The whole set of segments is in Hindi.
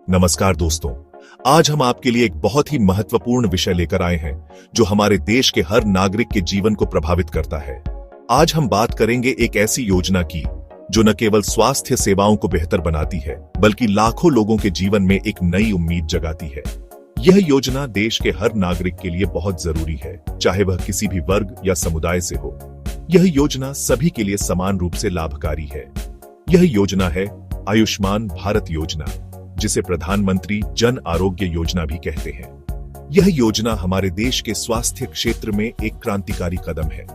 नमस्कार दोस्तों, आज हम आपके लिए एक बहुत ही महत्वपूर्ण विषय लेकर आए हैं जो हमारे देश के हर नागरिक के जीवन को प्रभावित करता है। आज हम बात करेंगे एक ऐसी योजना की जो न केवल स्वास्थ्य सेवाओं को बेहतर बनाती है बल्कि लाखों लोगों के जीवन में एक नई उम्मीद जगाती है। यह योजना देश के हर नागरिक के लिए बहुत जरूरी है, चाहे वह किसी भी वर्ग या समुदाय से हो। यह योजना सभी के लिए समान रूप से लाभकारी है। यह योजना है आयुष्मान भारत योजना, जिसे प्रधानमंत्री जन आरोग्य योजना भी कहते हैं। यह योजना हमारे देश के स्वास्थ्य क्षेत्र में एक क्रांतिकारी कदम है।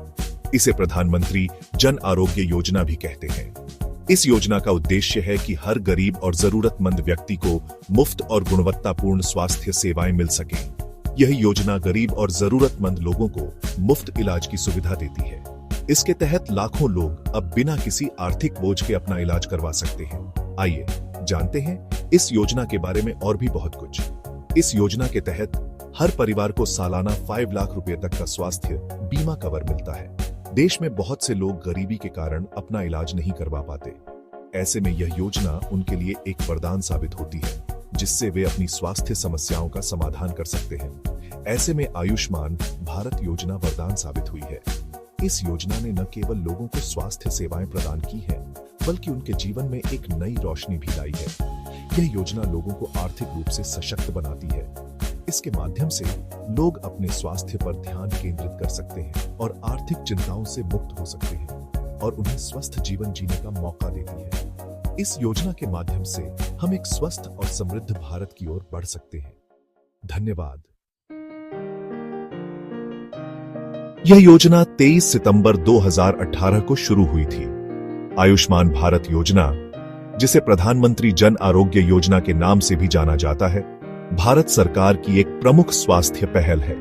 इसे प्रधानमंत्री जन आरोग्य योजना भी कहते हैं। इस योजना का उद्देश्य है कि हर गरीब और जरूरतमंद व्यक्ति को मुफ्त और गुणवत्तापूर्ण स्वास्थ्य सेवाएं मिल सकें। यह योजना गरीब और जरूरतमंद लोगों को मुफ्त इलाज की सुविधा देती है। इसके तहत लाखों लोग अब बिना किसी आर्थिक बोझ के अपना इलाज करवा सकते हैं। आइए जानते हैं इस योजना के बारे में और भी बहुत कुछ। इस योजना के तहत हर परिवार को सालाना 5 लाख रुपए तक का स्वास्थ्य बीमा कवर मिलता है। देश में बहुत से लोग गरीबी के कारण अपना इलाज नहीं करवा पाते। ऐसे में यह योजना उनके लिए एक वरदान साबित होती है, जिससे वे अपनी स्वास्थ्य समस्याओं का समाधान कर सकते हैं। ऐसे में आयुष्मान भारत योजना वरदान साबित हुई है। इस योजना ने न केवल लोगों को स्वास्थ्य सेवाएं प्रदान की हैं, बल्कि उनके जीवन में एक नई रोशनी भी लाई है। यह योजना लोगों को आर्थिक रूप से सशक्त बनाती है। इसके माध्यम से लोग अपने स्वास्थ्य पर ध्यान केंद्रित कर सकते हैं और आर्थिक चिंताओं से मुक्त हो सकते हैं और उन्हें स्वस्थ जीवन जीने का मौका देती है। इस योजना के माध्यम से हम एक स्वस्थ और समृद्ध भारत की ओर बढ़ सकते हैं। धन्यवाद। यह योजना 23 सितंबर 2018 को शुरू हुई थी। आयुष्मान भारत योजना, जिसे प्रधानमंत्री जन आरोग्य योजना के नाम से भी जाना जाता है, भारत सरकार की एक प्रमुख स्वास्थ्य पहल है।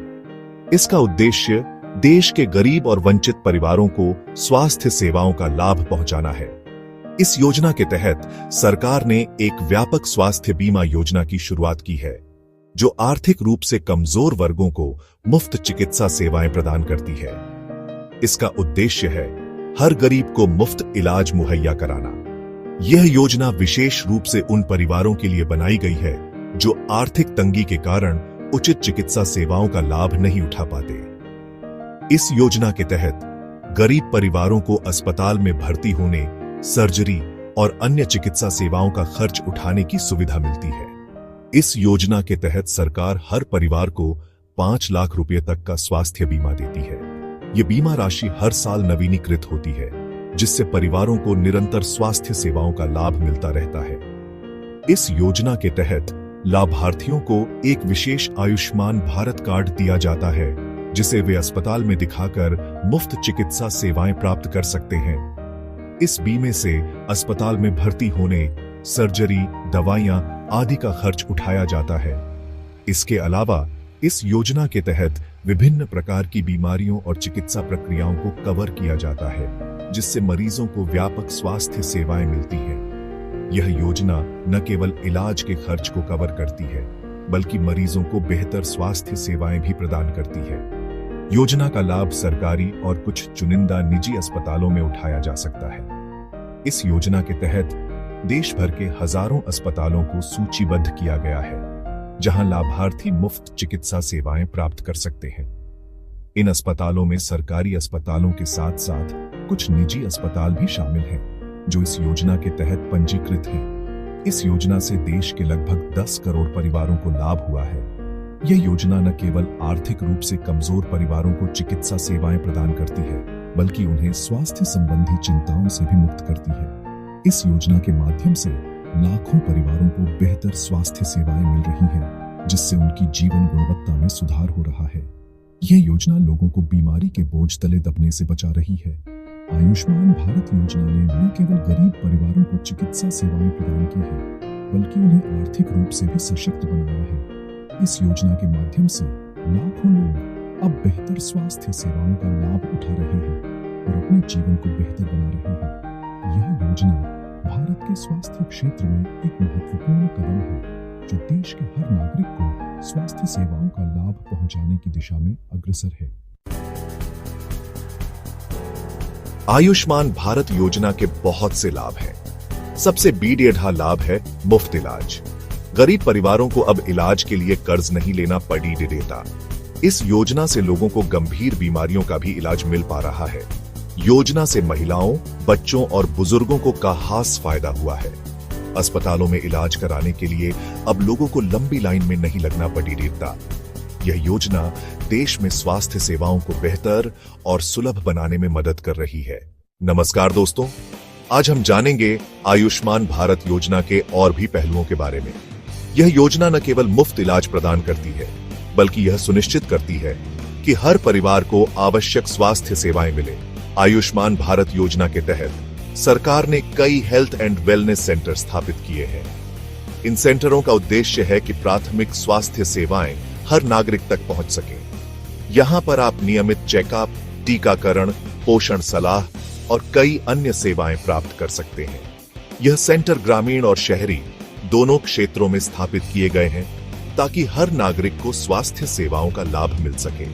इसका उद्देश्य देश के गरीब और वंचित परिवारों को स्वास्थ्य सेवाओं का लाभ पहुंचाना है। इस योजना के तहत सरकार ने एक व्यापक स्वास्थ्य बीमा योजना की शुरुआत की है, जो आर्थिक रूप से कमजोर वर्गों को मुफ्त चिकित्सा सेवाएं प्रदान करती है। इसका उद्देश्य है हर गरीब को मुफ्त इलाज मुहैया कराना। यह योजना विशेष रूप से उन परिवारों के लिए बनाई गई है जो आर्थिक तंगी के कारण उचित चिकित्सा सेवाओं का लाभ नहीं उठा पाते। इस योजना के तहत गरीब परिवारों को अस्पताल में भर्ती होने, सर्जरी और अन्य चिकित्सा सेवाओं का खर्च उठाने की सुविधा मिलती है। इस योजना के तहत सरकार हर परिवार को 5 लाख रुपए तक का स्वास्थ्य बीमा देती है। ये बीमा राशि हर साल नवीनीकृत होती है, जिससे परिवारों को निरंतर स्वास्थ्य सेवाओं का लाभ मिलता रहता है। इस योजना के तहत लाभार्थियों को एक विशेष आयुष्मान भारत कार्ड दिया जाता है, जिसे वे अस्पताल में दिखाकर मुफ्त चिकित्सा सेवाएं प्राप्त कर सकते हैं। इस बीमे से अस्पताल में भर्ती होने, सर्जरी, दवाइयां आदि का खर्च उठाया जाता है। इसके अलावा इस योजना के तहत विभिन्न प्रकार की बीमारियों और चिकित्सा प्रक्रियाओं को कवर किया जाता है, जिससे मरीजों को व्यापक स्वास्थ्य सेवाएं मिलती हैं। यह योजना न केवल इलाज के खर्च को कवर करती है, बल्कि मरीजों को बेहतर स्वास्थ्य सेवाएं भी प्रदान करती है। योजना का लाभ सरकारी और कुछ चुनिंदा निजी अस्पतालों में उठाया जा सकता है। इस योजना के तहत देश भर के हजारों अस्पतालों को सूचीबद्ध किया गया है, जहां लाभार्थी मुफ्त चिकित्सा सेवाएं प्राप्त कर सकते हैं। इन अस्पतालों में सरकारी अस्पतालों के साथ साथ कुछ निजी अस्पताल भी शामिल हैं, जो इस योजना के तहत पंजीकृत हैं। इस योजना से देश के लगभग 10 करोड़ परिवारों को लाभ हुआ है। यह योजना न केवल आर्थिक रूप से कमजोर परिवारों को चिकित्सा सेवाएं प्रदान करती है, बल्कि उन्हें स्वास्थ्य संबंधी चिंताओं से भी मुक्त करती है। इस योजना के माध्यम से लाखों परिवारों को बेहतर स्वास्थ्य सेवाएं मिल रही हैं, जिससे उनकी जीवन गुणवत्ता में सुधार हो रहा है। यह योजना लोगों को बीमारी के बोझ तले दबने से बचा रही है। आयुष्मान भारत योजना ने न केवल गरीब परिवारों को चिकित्सा सेवाएं प्रदान की है, बल्कि उन्हें आर्थिक रूप से भी सशक्त बनाया है। इस योजना के माध्यम से लाखों लोग अब बेहतर स्वास्थ्य सेवाओं का लाभ उठा रहे हैं और अपने जीवन को बेहतर बना रहे हैं। यह योजना भारत के स्वास्थ्य क्षेत्र में एक महत्वपूर्ण कदम है, जो देश के हर नागरिक को स्वास्थ्य सेवाओं का लाभ पहुंचाने की दिशा में अग्रसर है। आयुष्मान भारत योजना के बहुत से लाभ हैं। सबसे बीड़ेढ़ा लाभ है मुफ्त इलाज। गरीब परिवारों को अब इलाज के लिए कर्ज नहीं लेना पड़ी देता। इस योजना से लोगों को गंभीर बीमारियों का भी इलाज मिल पा रहा है। योजना से महिलाओं, बच्चों और बुजुर्गों को खास फायदा हुआ है। अस्पतालों में इलाज कराने के लिए अब लोगों को लंबी लाइन में नहीं लगना पड़ी देता। यह योजना देश में स्वास्थ्य सेवाओं को बेहतर और सुलभ बनाने में मदद कर रही है। नमस्कार दोस्तों, आज हम जानेंगे आयुष्मान भारत योजना के और भी पहलुओं के बारे में। यह योजना न केवल मुफ्त इलाज प्रदान करती है, बल्कि यह सुनिश्चित करती है कि हर परिवार को आवश्यक स्वास्थ्य सेवाएं मिले। आयुष्मान भारत योजना के तहत सरकार ने कई हेल्थ एंड वेलनेस सेंटर स्थापित किए हैं। इन सेंटरों का उद्देश्य है कि प्राथमिक स्वास्थ्य सेवाएं हर नागरिक तक पहुंच सके। यहां पर आप नियमित चेकअप, टीकाकरण, पोषण सलाह और कई अन्य सेवाएं प्राप्त कर सकते हैं। यह सेंटर ग्रामीण और शहरी दोनों क्षेत्रों में स्थापित किए गए हैं ताकि हर नागरिक को स्वास्थ्य सेवाओं का लाभ मिल सके।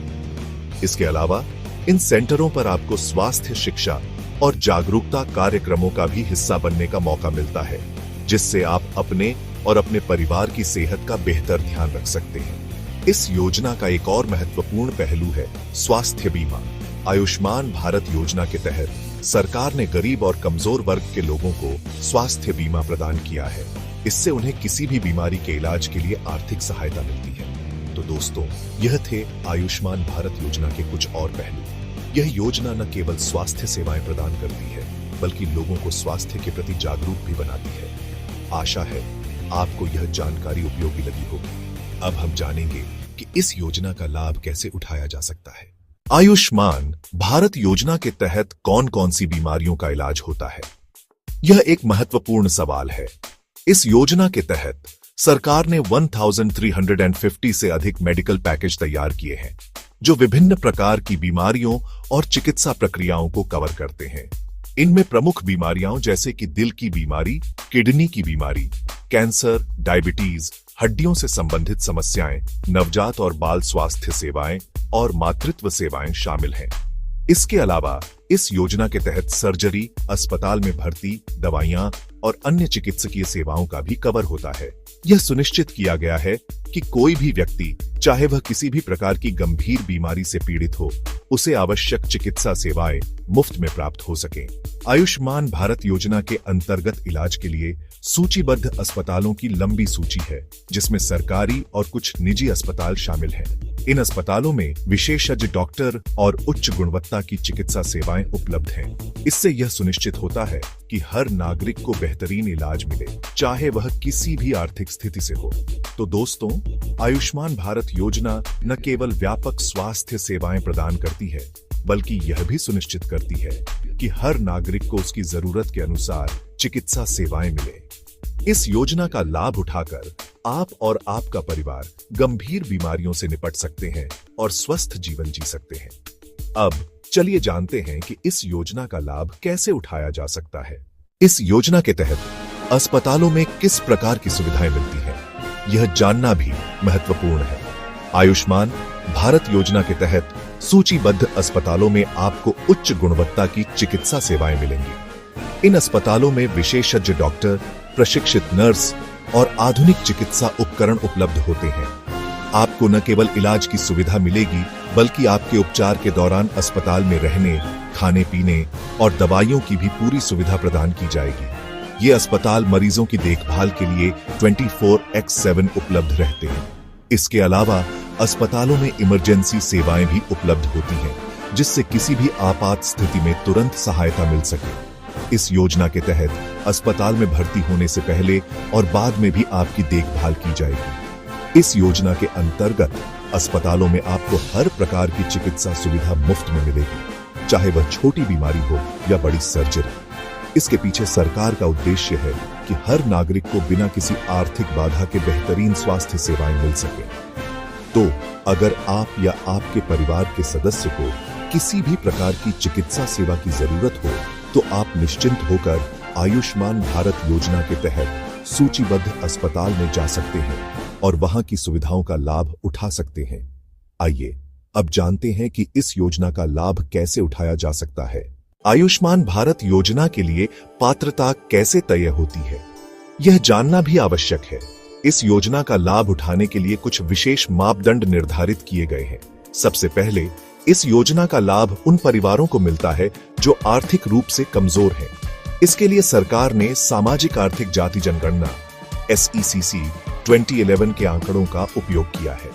इसके अलावा इन सेंटरों पर आपको स्वास्थ्य शिक्षा और जागरूकता कार्यक्रमों का भी हिस्सा बनने का मौका मिलता है, जिससे आप अपने और अपने परिवार की सेहत का बेहतर ध्यान रख सकते हैं। इस योजना का एक और महत्वपूर्ण पहलू है स्वास्थ्य बीमा। आयुष्मान भारत योजना के तहत सरकार ने गरीब और कमजोर वर्ग के लोगों को स्वास्थ्य बीमा प्रदान किया है। इससे उन्हें किसी भी बीमारी के इलाज के लिए आर्थिक सहायता मिलती है। तो दोस्तों, यह थे आयुष्मान भारत योजना के कुछ और पहलू। यह योजना न केवल स्वास्थ्य सेवाएं प्रदान करती है, बल्कि लोगों को स्वास्थ्य के प्रति जागरूक भी बनाती है। आशा है आपको यह जानकारी उपयोगी लगी होगी। अब हम जानेंगे कि इस योजना का लाभ कैसे उठाया जा सकता है। आयुष्मान भारत योजना के तहत कौन कौन सी बीमारियों का इलाज होता है? यह एक महत्वपूर्ण सवाल है। इस योजना के तहत सरकार ने 1350 से अधिक मेडिकल पैकेज तैयार किए हैं, जो विभिन्न प्रकार की बीमारियों और चिकित्सा प्रक्रियाओं को कवर करते हैं। इनमें प्रमुख बीमारियां जैसे कि दिल की बीमारी, किडनी की बीमारी, कैंसर, डायबिटीज, हड्डियों से संबंधित समस्याएं, नवजात और बाल स्वास्थ्य सेवाएं और मातृत्व सेवाएं शामिल हैं। इसके अलावा इस योजना के तहत सर्जरी, अस्पताल में भर्ती, दवाइयां और अन्य चिकित्सकीय सेवाओं का भी कवर होता है। यह सुनिश्चित किया गया है कि कोई भी व्यक्ति, चाहे वह किसी भी प्रकार की गंभीर बीमारी से पीड़ित हो, उसे आवश्यक चिकित्सा सेवाएं मुफ्त में प्राप्त हो सके। आयुष्मान भारत योजना के अंतर्गत इलाज के लिए सूचीबद्ध अस्पतालों की लंबी सूची है, जिसमें सरकारी और कुछ निजी अस्पताल शामिल हैं। इन अस्पतालों में विशेषज्ञ डॉक्टर और उच्च गुणवत्ता की चिकित्सा सेवाएं उपलब्ध हैं। इससे यह सुनिश्चित होता है कि हर नागरिक को बेहतरीन इलाज मिले, चाहे वह किसी भी आर्थिक स्थिति से हो। तो दोस्तों, आयुष्मान भारत योजना न केवल व्यापक स्वास्थ्य सेवाएं प्रदान करती है, बल्कि यह भी सुनिश्चित करती है कि हर नागरिक को उसकी जरूरत के अनुसार चिकित्सा सेवाएं मिले। इस योजना का लाभ उठाकर आप और आपका परिवार गंभीर बीमारियों से निपट सकते हैं और स्वस्थ जीवन जी सकते हैं। अब चलिए जानते हैं कि इस योजना का लाभ कैसे उठाया जा सकता है। इस योजना के तहत अस्पतालों में किस प्रकार की सुविधाएं मिलती हैं, यह जानना भी महत्वपूर्ण है। आयुष्मान भारत योजना के तहत सूचीबद्ध अस्पतालों में आपको उच्च गुणवत्ता की चिकित्सा सेवाएं मिलेंगी। इन अस्पतालों में विशेषज्ञ डॉक्टर, प्रशिक्षित नर्स और आधुनिक चिकित्सा उपकरण उपलब्ध होते हैं। आपको न केवल इलाज की सुविधा मिलेगी, बल्कि आपके उपचार के दौरान अस्पताल में रहने, खाने पीने और दवाइयों की भी पूरी सुविधा प्रदान की जाएगी। ये अस्पताल मरीजों की देखभाल के लिए 24/7 उपलब्ध रहते हैं। इसके अलावा अस्पतालों में इमरजेंसी सेवाएं भी उपलब्ध होती हैं, जिससे किसी भी आपात स्थिति में तुरंत सहायता मिल सके। इस योजना के तहत अस्पताल में भर्ती होने से पहले और बाद में भी आपकी देखभाल की जाएगी। इस योजना के अंतर्गत अस्पतालों में आपको हर प्रकार की चिकित्सा सुविधा मुफ्त में मिलेगी, चाहे वह छोटी बीमारी हो या बड़ी सर्जरी। इसके पीछे सरकार का उद्देश्य है कि हर नागरिक को बिना किसी आर्थिक बाधा के बेहतरीन स्वास्थ्य सेवाएं मिल सके। तो अगर आप या आपके परिवार के सदस्य को किसी भी प्रकार की चिकित्सा सेवा की जरूरत हो, तो आप निश्चिंत होकर आयुष्मान भारत योजना के तहत सूचीबद्ध अस्पताल में जा सकते हैं और वहां की सुविधाओं का लाभ उठा सकते हैं। आइए अब जानते हैं कि इस योजना का लाभ कैसे उठाया जा सकता है। आयुष्मान भारत योजना के लिए पात्रता कैसे तय होती है, यह जानना भी आवश्यक है। इस योजना का लाभ उठाने के लिए कुछ विशेष मापदंड निर्धारित किए गए हैं। सबसे पहले, इस योजना का लाभ उन परिवारों को मिलता है जो आर्थिक रूप से कमजोर हैं। इसके लिए सरकार ने सामाजिक आर्थिक जाति जनगणना SECC 2011 के आंकड़ों का उपयोग किया है।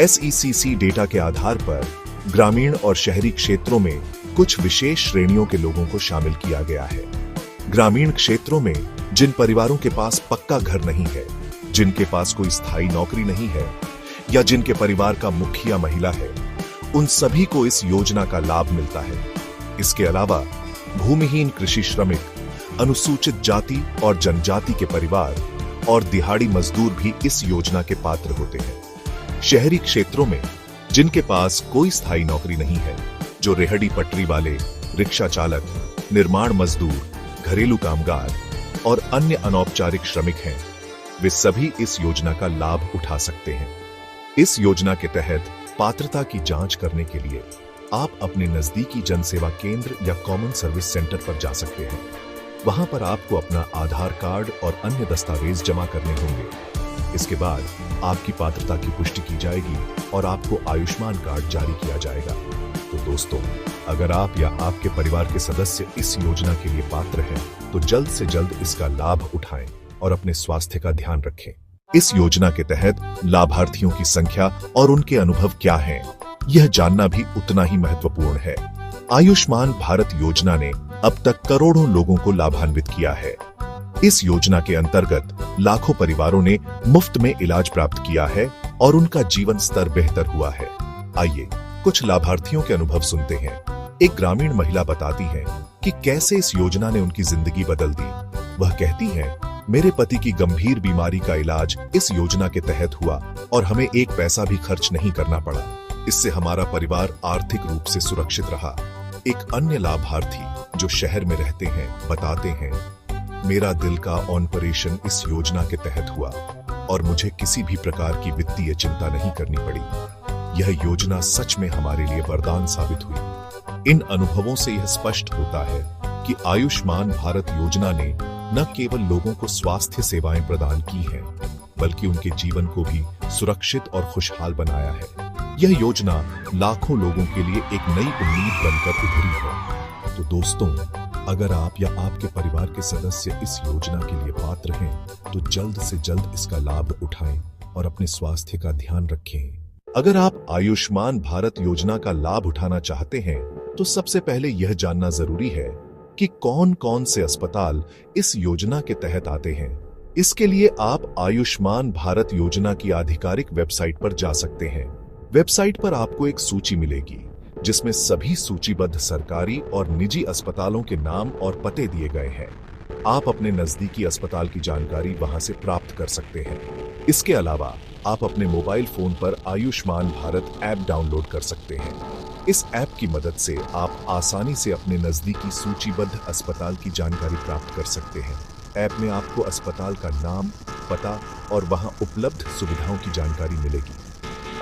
SECC डेटा के आधार पर ग्रामीण और शहरी क्षेत्रों में कुछ विशेष श्रेणियों के लोगों को शामिल किया गया है। ग्रामीण क्षेत्रों में जिन परिवारों के पास पक्का घर नहीं है, जिनके पास कोई स्थायी नौकरी नहीं है या जिनके परिवार का मुखिया महिला है, उन सभी को इस योजना का लाभ मिलता है। इसके अलावा भूमिहीन कृषि श्रमिक, अनुसूचित जाति और जनजाति के परिवार और दिहाड़ी मजदूर भी इस योजना के पात्र होते हैं। शहरी क्षेत्रों में जिनके पास कोई स्थायी नौकरी नहीं है, जो रेहड़ी पटरी वाले, रिक्शा चालक, निर्माण मजदूर, घरेलू कामगार और अन्य अनौपचारिक श्रमिक हैं, वे सभी इस योजना का लाभ उठा सकते हैं। इस योजना के तहत पात्रता की जांच करने के लिए आप अपने नजदीकी जनसेवा केंद्र या कॉमन सर्विस सेंटर पर जा सकते हैं। वहां पर आपको अपना आधार कार्ड और अन्य दस्तावेज जमा करने होंगे। इसके बाद आपकी पात्रता की पुष्टि की जाएगी और आपको आयुष्मान कार्ड जारी किया जाएगा। तो दोस्तों, अगर आप या आपके परिवार के सदस्य इस योजना के लिए पात्र हैं, तो जल्द से जल्द इसका लाभ उठाएं और अपने स्वास्थ्य का ध्यान रखें। इस योजना के तहत लाभार्थियों की संख्या और उनके अनुभव क्या हैं, यह जानना भी उतना ही महत्वपूर्ण है। आयुष्मान भारत योजना ने अब तक करोड़ों लोगों को लाभान्वित किया है। इस योजना के अंतर्गत लाखों परिवारों ने मुफ्त में इलाज प्राप्त किया है और उनका जीवन स्तर बेहतर हुआ है। आइए कुछ लाभार्थियों के अनुभव सुनते हैं। एक ग्रामीण महिला बताती है कि कैसे इस योजना ने उनकी जिंदगी बदल दी। वह कहती है, मेरे पति की गंभीर बीमारी का इलाज इस योजना के तहत हुआ और हमें एक पैसा भी खर्च नहीं करना पड़ा। इससे हमारा परिवार आर्थिक रूप से सुरक्षित रहा। एक अन्य लाभार्थी जो शहर में रहते हैं बताते हैं, मेरा दिल का ऑपरेशन इस योजना के तहत हुआ और मुझे किसी भी प्रकार की वित्तीय चिंता नहीं करनी पड़ी। यह योजना सच में हमारे लिए वरदान साबित हुई। इन अनुभवों से यह स्पष्ट होता है कि आयुष्मान भारत योजना ने न केवल लोगों को स्वास्थ्य सेवाएं प्रदान की हैं, बल्कि उनके जीवन को भी सुरक्षित और खुशहाल बनाया है। यह योजना लाखों लोगों के लिए एक नई उम्मीद बनकर उभरी है। तो दोस्तों, अगर आप या आपके परिवार के सदस्य इस योजना के लिए पात्र हैं, तो जल्द से जल्द इसका लाभ उठाएं और अपने स्वास्थ्य का ध्यान रखें। अगर आप आयुष्मान भारत योजना का लाभ उठाना चाहते हैं, तो सबसे पहले यह जानना जरूरी है कि कौन कौन से अस्पताल इस योजना के तहत आते हैं। इसके लिए आप आयुष्मान भारत योजना की आधिकारिक वेबसाइट पर जा सकते हैं। वेबसाइट पर आपको एक सूची मिलेगी जिसमें सभी सूचीबद्ध सरकारी और निजी अस्पतालों के नाम और पते दिए गए हैं। आप अपने नजदीकी अस्पताल की जानकारी वहां से प्राप्त कर सकते हैं। इसके अलावा आप अपने मोबाइल फोन पर आयुष्मान भारत ऐप डाउनलोड कर सकते हैं। इस ऐप की मदद से आप आसानी से अपने नजदीकी सूचीबद्ध अस्पताल की जानकारी प्राप्त कर सकते हैं। ऐप में आपको अस्पताल का नाम, पता और वहां उपलब्ध सुविधाओं की जानकारी मिलेगी।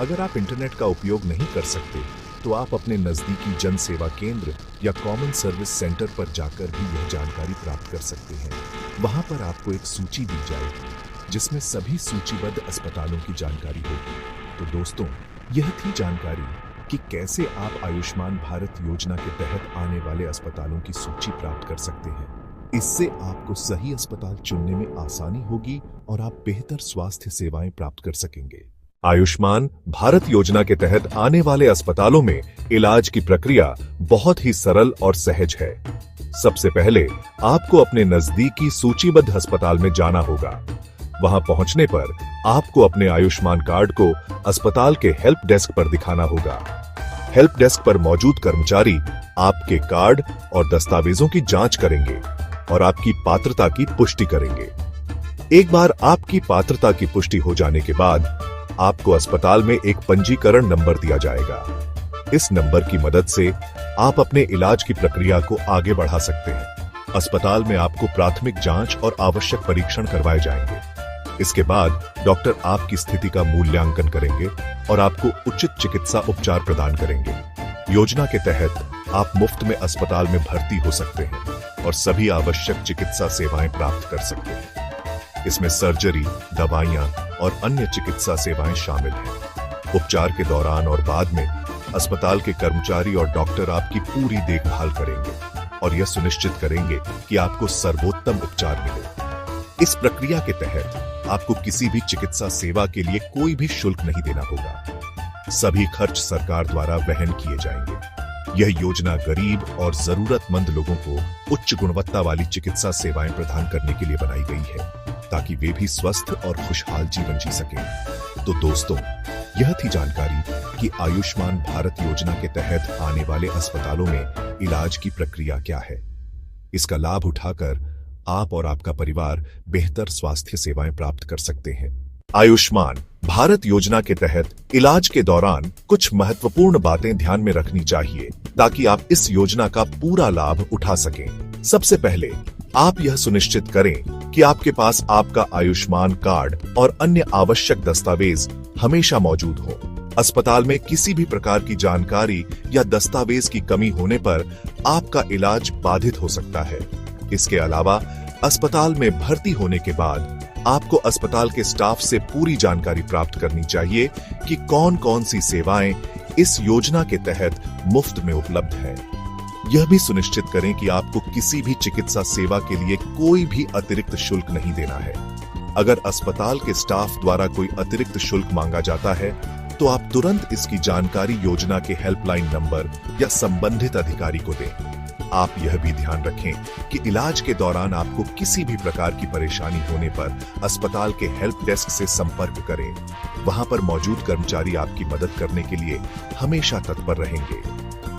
अगर आप इंटरनेट का उपयोग नहीं कर सकते, तो आप अपने नजदीकी जन सेवा केंद्र या कॉमन सर्विस सेंटर पर जाकर भी यह जानकारी प्राप्त कर सकते हैं। वहां पर आपको एक सूची दी जाएगी जिसमें सभी सूचीबद्ध अस्पतालों की जानकारी होगी। तो दोस्तों, यह थी जानकारी कि कैसे आप आयुष्मान भारत योजना के तहत आने वाले अस्पतालों की सूची प्राप्त कर सकते हैं। इससे आपको सही अस्पताल चुनने में आसानी होगी और आप बेहतर स्वास्थ्य सेवाएं प्राप्त कर सकेंगे। आयुष्मान भारत योजना के तहत आने वाले अस्पतालों में इलाज की प्रक्रिया बहुत ही सरल और सहज है। सबसे पहले आपको अपने नजदीकी सूचीबद्ध अस्पताल में जाना होगा। वहां पहुंचने पर आपको अपने आयुष्मान कार्ड को अस्पताल के हेल्प डेस्क पर दिखाना होगा। हेल्प डेस्क पर मौजूद कर्मचारी आपके कार्ड और दस्तावेजों की जांच करेंगे और आपकी पात्रता की पुष्टि करेंगे। एक बार आपकी पात्रता की पुष्टि हो जाने के बाद आपको अस्पताल में एक पंजीकरण नंबर दिया जाएगा। इस नंबर की मदद से आप अपने इलाज की प्रक्रिया को आगे बढ़ा सकते हैं। अस्पताल में आपको प्राथमिक जांच और आवश्यक परीक्षण करवाए जाएंगे। इसके बाद डॉक्टर आपकी स्थिति का मूल्यांकन करेंगे और आपको उचित चिकित्सा उपचार प्रदान करेंगे। योजना के तहत आप मुफ्त में अस्पताल में भर्ती हो सकते हैं और सभी आवश्यक चिकित्सा सेवाएं प्राप्त कर सकते हैं। इसमें सर्जरी, दवाइयां और अन्य चिकित्सा सेवाएं शामिल हैं। उपचार के दौरान और बाद में अस्पताल के कर्मचारी और डॉक्टर आपकी पूरी देखभाल करेंगे और यह सुनिश्चित करेंगे कि आपको सर्वोत्तम उपचार मिले। इस प्रक्रिया के तहत आपको किसी भी चिकित्सा सेवा के लिए कोई भी शुल्क नहीं देना होगा। सभी खर्च सरकार द्वारा वहन किए जाएंगे। यह योजना गरीब और जरूरतमंद लोगों को उच्च गुणवत्ता वाली चिकित्सा सेवाएं प्रदान करने के लिए बनाई गई है, ताकि वे भी स्वस्थ और खुशहाल जीवन जी सकें। तो दोस्तों, यह थी जानकारी कि आयुष्मान भारत योजना के तहत आने वाले अस्पतालों में इलाज की प्रक्रिया क्या है। इसका लाभ उठाकर आप और आपका परिवार बेहतर स्वास्थ्य सेवाएं प्राप्त कर सकते हैं। आयुष्मान भारत योजना के तहत इलाज के दौरान कुछ महत्वपूर्ण बातें ध्यान में रखनी चाहिए ताकि आप इस योजना का पूरा लाभ उठा सकें। सबसे पहले आप यह सुनिश्चित करें कि आपके पास आपका आयुष्मान कार्ड और अन्य आवश्यक दस्तावेज हमेशा मौजूद हो। अस्पताल में किसी भी प्रकार की जानकारी या दस्तावेज की कमी होने पर आपका इलाज बाधित हो सकता है। इसके अलावा अस्पताल में भर्ती होने के बाद आपको अस्पताल के स्टाफ से पूरी जानकारी प्राप्त करनी चाहिए कि कौन कौन सी सेवाएं इस योजना के तहत मुफ्त में उपलब्ध है। यह भी सुनिश्चित करें कि आपको किसी भी चिकित्सा सेवा के लिए कोई भी अतिरिक्त शुल्क नहीं देना है। अगर अस्पताल के स्टाफ द्वारा कोई अतिरिक्त शुल्क मांगा जाता है तो आप तुरंत इसकी जानकारी योजना के हेल्पलाइन नंबर या संबंधित अधिकारी को दें। आप यह भी ध्यान रखें कि इलाज के दौरान आपको किसी भी प्रकार की परेशानी होने पर अस्पताल के हेल्प डेस्क से संपर्क करें। वहां पर मौजूद कर्मचारी आपकी मदद करने के लिए हमेशा तत्पर रहेंगे।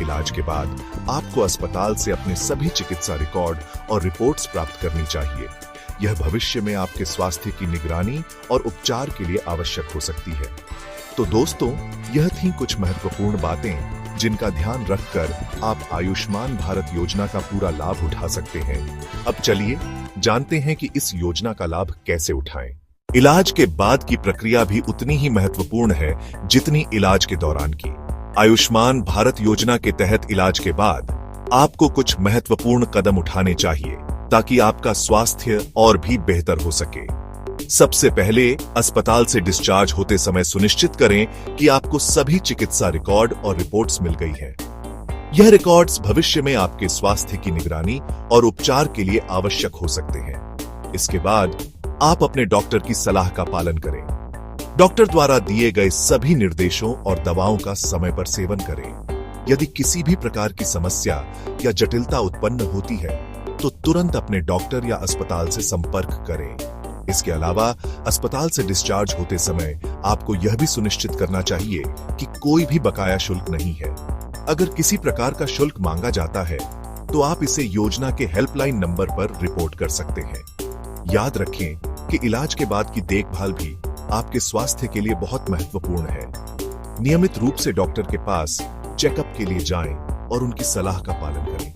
इलाज के बाद आपको अस्पताल से अपने सभी चिकित्सा रिकॉर्ड और रिपोर्ट्स प्राप्त करनी चाहिए। यह भविष्य में आपके स्वास्थ्य की निगरानी और उपचार के लिए आवश्यक हो सकती है। तो दोस्तों, यह थी कुछ महत्वपूर्ण बातें जिनका ध्यान रखकर आप आयुष्मान भारत योजना का पूरा लाभ उठा सकते हैं। अब चलिए जानते हैं कि इस योजना का लाभ कैसे उठाएं। इलाज के बाद की प्रक्रिया भी उतनी ही महत्वपूर्ण है जितनी इलाज के दौरान की। आयुष्मान भारत योजना के तहत इलाज के बाद आपको कुछ महत्वपूर्ण कदम उठाने चाहिए ताकि आपका स्वास्थ्य और भी बेहतर हो सके। सबसे पहले अस्पताल से डिस्चार्ज होते समय सुनिश्चित करें कि आपको सभी चिकित्सा रिकॉर्ड और रिपोर्ट्स मिल गई हैं। यह रिकॉर्ड्स भविष्य में आपके स्वास्थ्य की निगरानी और उपचार के लिए आवश्यक हो सकते हैं। इसके बाद आप अपने डॉक्टर की सलाह का पालन करें। डॉक्टर द्वारा दिए गए सभी निर्देशों और दवाओं का समय पर सेवन करें। यदि किसी भी प्रकार की समस्या या जटिलता उत्पन्न होती है तो तुरंत अपने डॉक्टर या अस्पताल से संपर्क करें। इसके अलावा अस्पताल से डिस्चार्ज होते समय आपको यह भी सुनिश्चित करना चाहिए कि कोई भी बकाया शुल्क नहीं है। अगर किसी प्रकार का शुल्क मांगा जाता है तो आप इसे योजना के हेल्पलाइन नंबर पर रिपोर्ट कर सकते हैं। याद रखें कि इलाज के बाद की देखभाल भी आपके स्वास्थ्य के लिए बहुत महत्वपूर्ण है। नियमित रूप से डॉक्टर के पास चेकअप के लिए जाएं और उनकी सलाह का पालन करें।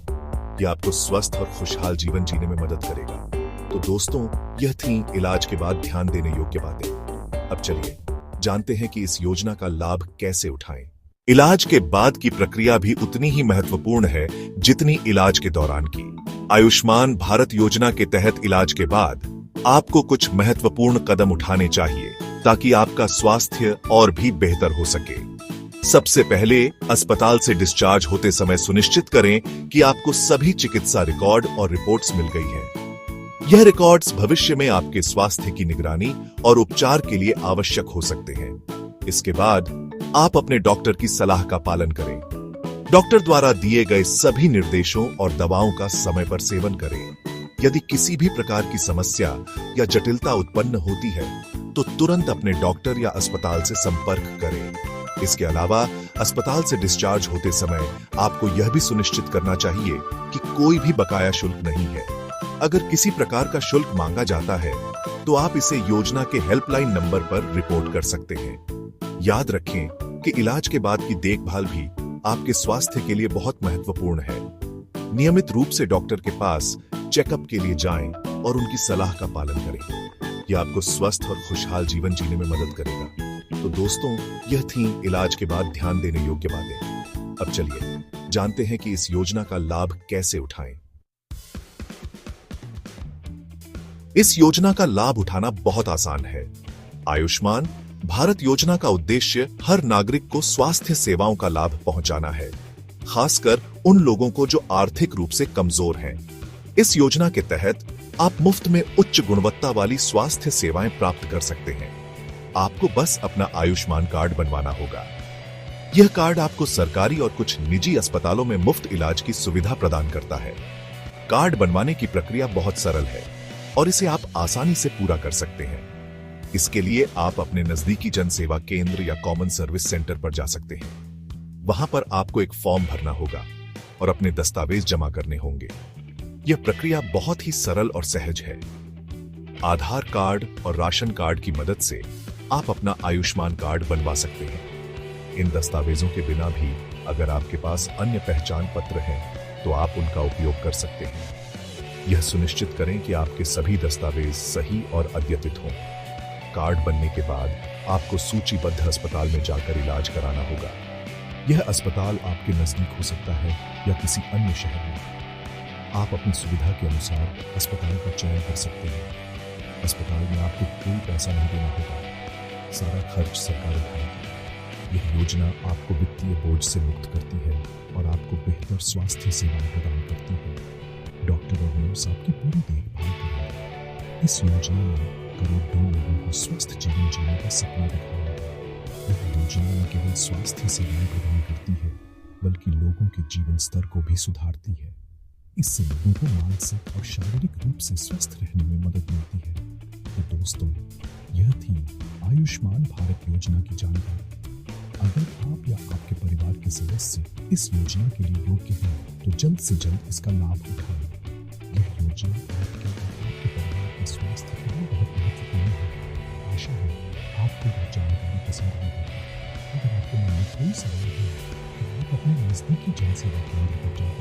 यह आपको स्वस्थ और खुशहाल जीवन जीने में मदद करेगा। तो दोस्तों, यह थी इलाज के बाद ध्यान देने योग्य बातें। अब चलिए जानते हैं कि इस योजना का लाभ कैसे उठाएं। इलाज के बाद की प्रक्रिया भी उतनी ही महत्वपूर्ण है जितनी इलाज के दौरान की। आयुष्मान भारत योजना के तहत इलाज के बाद आपको कुछ महत्वपूर्ण कदम उठाने चाहिए ताकि आपका स्वास्थ्य और भी बेहतर हो सके। सबसे पहले अस्पताल से डिस्चार्ज होते समय सुनिश्चित करें कि आपको सभी चिकित्सा रिकॉर्ड और रिपोर्ट्स मिल गई हैं। यह रिकॉर्ड्स भविष्य में आपके स्वास्थ्य की निगरानी और उपचार के लिए आवश्यक हो सकते हैं। इसके बाद आप अपने डॉक्टर की सलाह का पालन करें। डॉक्टर द्वारा दिए गए सभी निर्देशों और दवाओं का समय पर सेवन करें। यदि किसी भी प्रकार की समस्या या जटिलता उत्पन्न होती है तो तुरंत अपने डॉक्टर या अस्पताल से संपर्क करें। इसके अलावा अस्पताल से डिस्चार्ज होते समय आपको यह भी सुनिश्चित करना चाहिए कि कोई भी बकाया शुल्क नहीं है। अगर किसी प्रकार का शुल्क मांगा जाता है तो आप इसे योजना के हेल्पलाइन नंबर पर रिपोर्ट कर सकते हैं। याद रखें कि इलाज के बाद की देखभाल भी आपके स्वास्थ्य के लिए बहुत महत्वपूर्ण है। नियमित रूप से डॉक्टर के पास चेकअप के लिए जाएं और उनकी सलाह का पालन करें। यह आपको स्वस्थ और खुशहाल जीवन जीने में मदद करेगा। तो दोस्तों, यह थी इलाज के बाद ध्यान देने योग्य बातें। अब चलिए जानते हैं कि इस योजना का लाभ कैसे उठाएं। इस योजना का लाभ उठाना बहुत आसान है। आयुष्मान भारत योजना का उद्देश्य हर नागरिक को स्वास्थ्य सेवाओं का लाभ पहुंचाना है, खासकर उन लोगों को जो आर्थिक रूप से कमजोर हैं। इस योजना के तहत आप मुफ्त में उच्च गुणवत्ता वाली स्वास्थ्य सेवाएं प्राप्त कर सकते हैं। आपको बस अपना आयुष्मान कार्ड बनवाना होगा। यह कार्ड आपको सरकारी और कुछ निजी अस्पतालों में मुफ्त इलाज की सुविधा प्रदान करता है। कार्ड बनवाने की प्रक्रिया बहुत सरल है और इसे आप आसानी से पूरा कर सकते हैं। इसके लिए आप अपने नजदीकी जन सेवा केंद्र या कॉमन सर्विस सेंटर पर जा सकते हैं। वहां पर आपको एक फॉर्म भरना होगा और अपने दस्तावेज जमा करने होंगे। यह प्रक्रिया बहुत ही सरल और सहज है। आधार कार्ड और राशन कार्ड की मदद से आप अपना आयुष्मान कार्ड बनवा सकते हैं। इन दस्तावेजों के बिना भी अगर आपके पास अन्य पहचान पत्र हैं, तो आप उनका उपयोग कर सकते हैं। यह सुनिश्चित करें कि आपके सभी दस्तावेज सही और अद्यतित हों। कार्ड बनने के बाद आपको सूचीबद्ध अस्पताल में जाकर इलाज कराना होगा। यह अस्पताल आपके नजदीक हो सकता है या किसी अन्य शहर में। आप अपनी सुविधा के अनुसार अस्पताल का चयन कर सकते हैं। अस्पताल में आपको कोई पैसा नहीं देना होगा, सारा खर्च सरकार उठाएगी। यह योजना आपको वित्तीय बोझ से मुक्त करती है और आपको बेहतर स्वास्थ्य सेवाएं प्रदान करती है। डॉक्टर और नर्स आपकी पूरी देखभाल करेंगे। इस योजना में करोड़ों लोगों को स्वस्थ जीवन जीने का सपना दिखाया है। यह योजना न केवल स्वास्थ्य सेवाएं प्रदान करती है, बल्कि लोगों के जीवन स्तर को भी सुधारती है। इससे लोगों को मानसिक और शारीरिक रूप से स्वस्थ रहने में मदद मिलती है। तो दोस्तों, यह थी आयुष्मान भारत योजना की जानकारी। अगर आप या आपके परिवार के सदस्य इस योजना के लिए योग्य हैं, तो जल्द से जल्द इसका लाभ उठाएं। यह योजना आपके और आपके परिवार के स्वास्थ्य के लिए बहुत महत्वपूर्ण है। आशा है आपको यह जानकारी पसंद आई होगी। अगर आपके मन में कोई सवाल है, तो आप अपने नजदीकी जन सेवा केंद्र पर जाकर